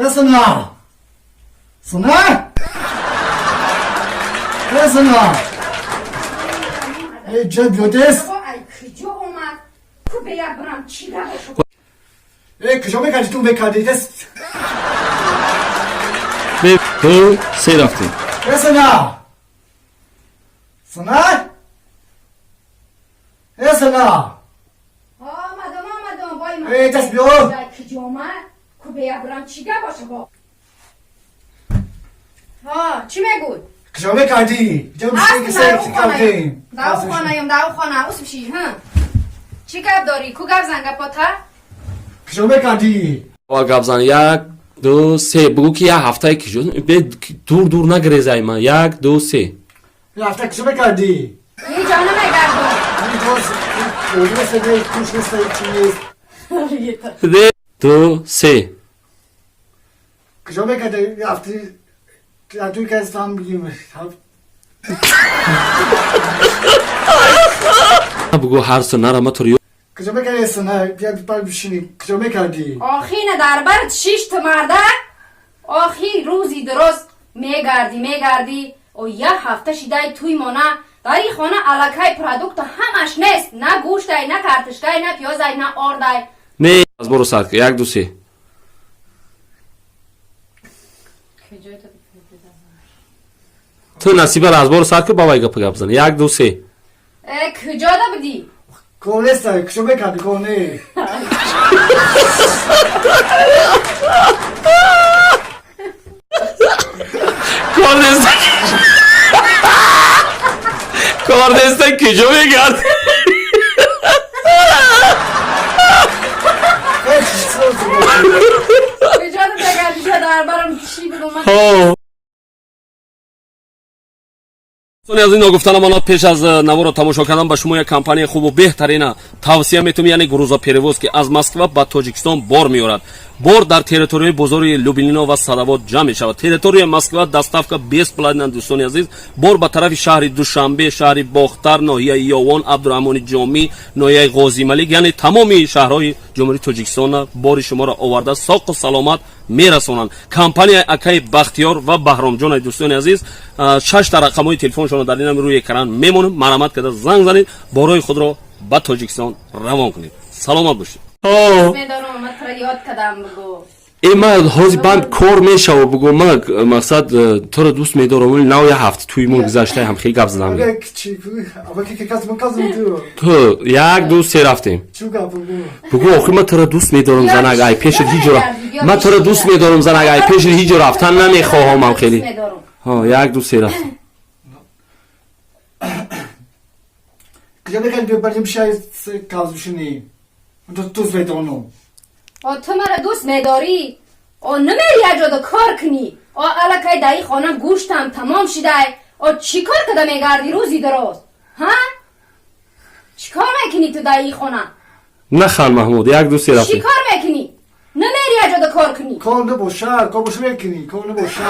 سنا سنا سنا ای جد بیودست کجا اومد کو بیا برم چی داشو ای کجا میکردی تو میکردی دست به دو سه رفتیم. سنا سنا سنا آمدم بای من ای دست بیو کجا اومد کو بیا برم چی باشه با ها چی میگوی کجا میکردی جا میشی که سیفتی کردیم داو خانه اوس بشی ها چی گپ داری کو گپ زنگ پاتا کجا میکردی و گابزان یک دو سه بگو که یه هفته کجا به دور نگریزای من یک دو سه یه هفته کجا میکردی یه جانه میگردم این جاز اولی سگه توش نیسته چی نیست ده دو سه کجا میکردی یه هفته توی که از هم بگیم بگو هر سه نرمه توریو کجا میکردی سنا بیا بر بشینی کجا میکردی آخی نه در برت شیشت مرده آخی روزی درست میگردی و یه هفته شیدای توی مانه در این خانه علاکای پرادکت همش نیست نه گوشتای نه کارتشکای نه پیازای نه آردای نه از برو سر یک دو سه تو نصیب از برو سر که بابای گپ گابزان یک دو سه کجا دا بدی کونه سای کجا میکردی کونه کاردستان کجا میگرد کجا دا بگردی شد در برم چی بگم من از این نگفتن من پیش از نوار رو تماشا کردم به شما یک کمپانی خوب و بهترین توصیه میتونم یعنی گروزا پریوز که از مسکو به تاجیکستان بار میارد بار در تریتوری بزرگ لوبلینا و سالوات جمع می شود تریتوری مسکو دستافکا 20 پلاتین دوستان عزیز بار به طرف شهر دوشنبه شهر باختر ناحیه یاوان عبدالرحمن جامی ناحیه غازی ملک یعنی تمامی شهرهای جمهوری تاجیکستان بار شما را آورده ساق و سلامت میرسونند کمپانی اکای بختیار و بهرام جان دوستان عزیز 6 تا رقم‌های تلفنشون در این روی اکران میمونم مرامت کرده زنگ زنید بارای خود را به تاجیکستان روان کنید سلامت باشید میدارم من تو را یاد کردم بگو من حاضی بند کار میشه بگو من مقصد تو را دوست میدارم ولی نو یه هفته توی مون گذشته هم خیلی گپ زدم اما که کس مکازم تو یک دو سه رفتیم چو گپ بگو آخی من تو را دوست میدارم زنگ ای پیش هیچ جا من تو را دوست میدارم زنگ ای پیش هیچ جا رفتن نمیخواهم هم خیلی ها یک دو سه رفتیم کجا میکردی بریم شاید کاز بشینی دوست میدارم تو مرا دوست میداری او نمیری اجادا کار کنی او علاکای دایی خانم گوشتم تمام شده او چی کار کده میگردی روزی درست ها؟ چی کار میکنی تو دایی خانم؟ نه خان محمود یک دو سه چی رفتیم کار میکنی؟ نمیری اجادا کار کنی کار نباشه کار باشه میکنی کار نباشه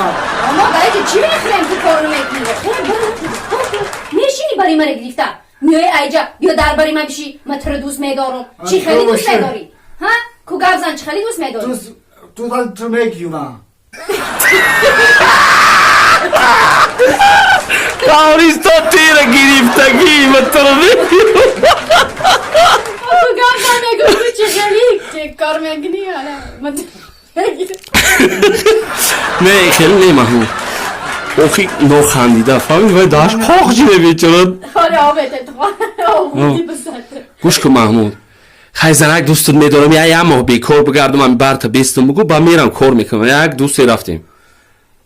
اما دایی که چی میخوریم تو کار نمیکنی؟ میشینی بری من گرفته میای ایجا بیا در بری من بشی من تو رو دوست میدارم چی خیلی دوست میداری؟ ها؟ کو گفزن چی خیلی دوست میداری؟ تو میگی اونا کاریستا تیره گریفتگی من تو رو میگیرم کو گفزن میگو تو چی خیلی چه کار میکنی من نه خیلی نه محمود اوخی نو خندیده فهمی باید داشت پاک جیره بیچارد حالا آبته تو آبودی بسته گوش کن محمود خیزنک دوستت میدارم یه ماه بیکار بگردم من برتا بیستم بگو با میرم کار میکنم یک دوستی رفتیم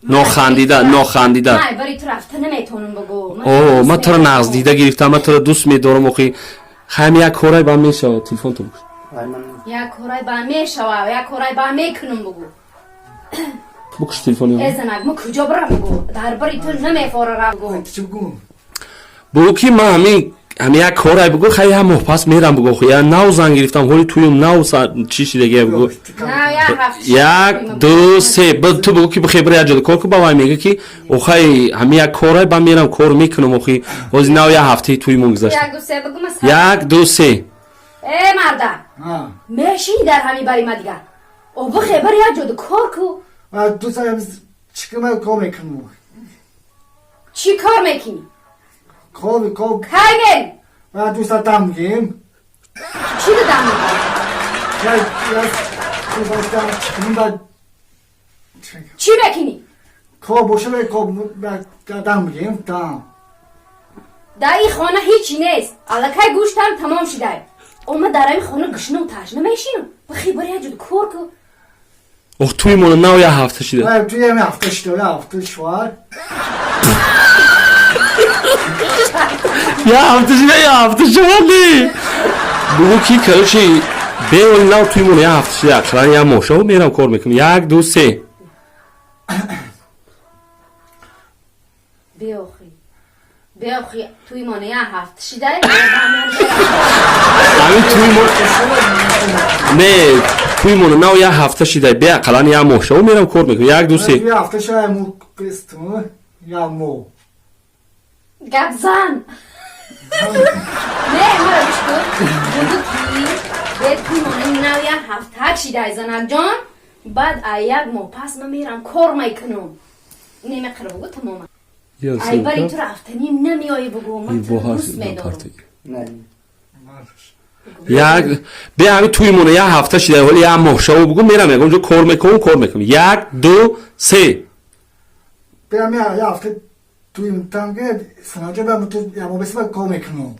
نو خندیده نه بری تو رفته نمیتونم بگو من تو رو نغز دیده گرفتم من تو رو دوست میدارم اوخی خیلی یک کارای با میشه تلفن تو بگو یک کارای با میشوه یک کارای با میکنم بگو بکش تلفنی ازنک ما کجا برم بگو در بری تو نمیفاره را بگو چی بگو بگو که من همین یک کارای بگو خیلی هم محپس میرم بگو خیلی نو زنگ گرفتم هولی تویم نو چی شده بگو یک دو سه تو بگو که بخیر برای اجاده کار که بابای میگه که اوخی همین یک کارای با میرم کار میکنم اوخی وزی نو یه هفته توی مون گذاشت یک دو سه بگو مثلا یک دو سه ای مرده میشینی در همین بری ما دیگر او بخیر برای اجاده کار کو و دوست دارم چیکار کار میکنم چی کار میکنی؟ کار کی میری؟ و دوست دارم بگیم چی دادم میکنی؟ چی بکنی؟ کار باشه به کار دادم بگیم دام در این خانه هیچی نیست. الکی گوشتم تمام شده. اما در این خانه گشنه و تشنه میشینم. بخی بری یه جود کار که. اوه توی مونه نو یه هفته شده و توی همه هفته شده هفته شوار یه هفته شده یه هفته شده بگو کی کلوشی بیولی نو توی مونه یه هفته شده اقلا یه موشه و میرم کار میکنم 1 2 3 بیاخی توی مانه یه هفته شده. همین توی مونه نه توی مونه نو یه هفته شده بیا اقلا یه موشه و میرم کار میکنم 1 2 3 توی هفته شده مو بستم یا مو گپ زن. نه مرا بشکر بگو کی به توی مانه نو یه هفته شده زنک جان بعد یک ماه پس من میرم کار میکنم. نمیقره بگو تمام. ای بری تو رفتنیم نمیایی بگو من تو دوست میدارم. یک بیا همین توی مونه یه هفته شده ولی یه موشه و بگو میرم یک اونجا کار میکنم 1 2 3 برم یه هفته توی میتونم که سنجا برم تو یه ما بسیم کار میکنم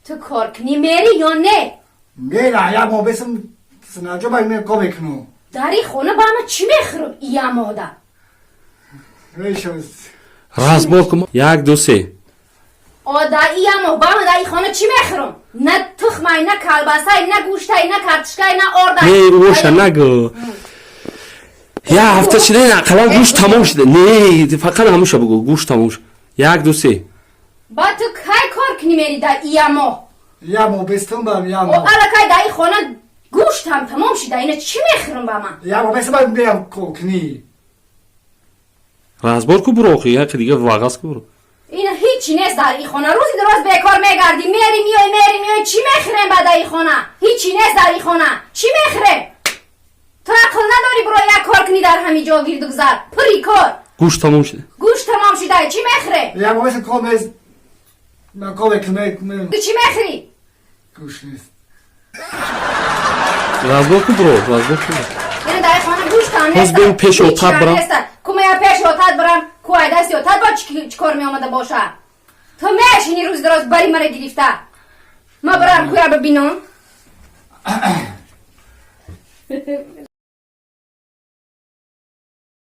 تو کار کنی میری یا نه؟ میره یه ما بسیم سنجا برم کار میکنم در این خونه با همه چی میخورم یه ماده؟ ریشوز رازبار کن 1 2 3 در این ماه با همه در این خانه چی میخورم؟ نه تخمه نه کلبسه نه گوشته نه کرتشکه نه آرده نه روشن نگو یه هفته شده نه اقلا گوش تمام شده نه فقط هموشه بگو گوش تمام شد 1 2 3 با تو کی کار کنی میری در این ماه؟ یه ما بستم برم یه او ما الکی در این خانه گوشت هم تمام شده اینه چی میخورم با من؟ یه ما بسیم برم کار کنی رازبار کو برو خیلی یک دیگه واقعاست که برو این هیچی نیست در این خانه روزی دراز بیکار میگردی میری میای چی میخورم بعد در این خانه؟ هیچی نیست در این خانه چی میخورم؟ تو عقل نداری برو یک کار کنی در همین جا گیر گذر پری کار گوش تمام شده گوشت تمام شده چی میخوره؟ یه ما بسیم کار میز من کار میکنم تو چی میخوری؟ گوش نیست رازبار کو برو رازبار کو یعنی در این خانه گوشت هم باز بریم پیش اتاق برم. کمه یا پیش اتاق برم کوه دستی اتاق با چی کار می آمده باشه تو میشینی روز دراز بری مرا گرفته ما برم کوه ببینم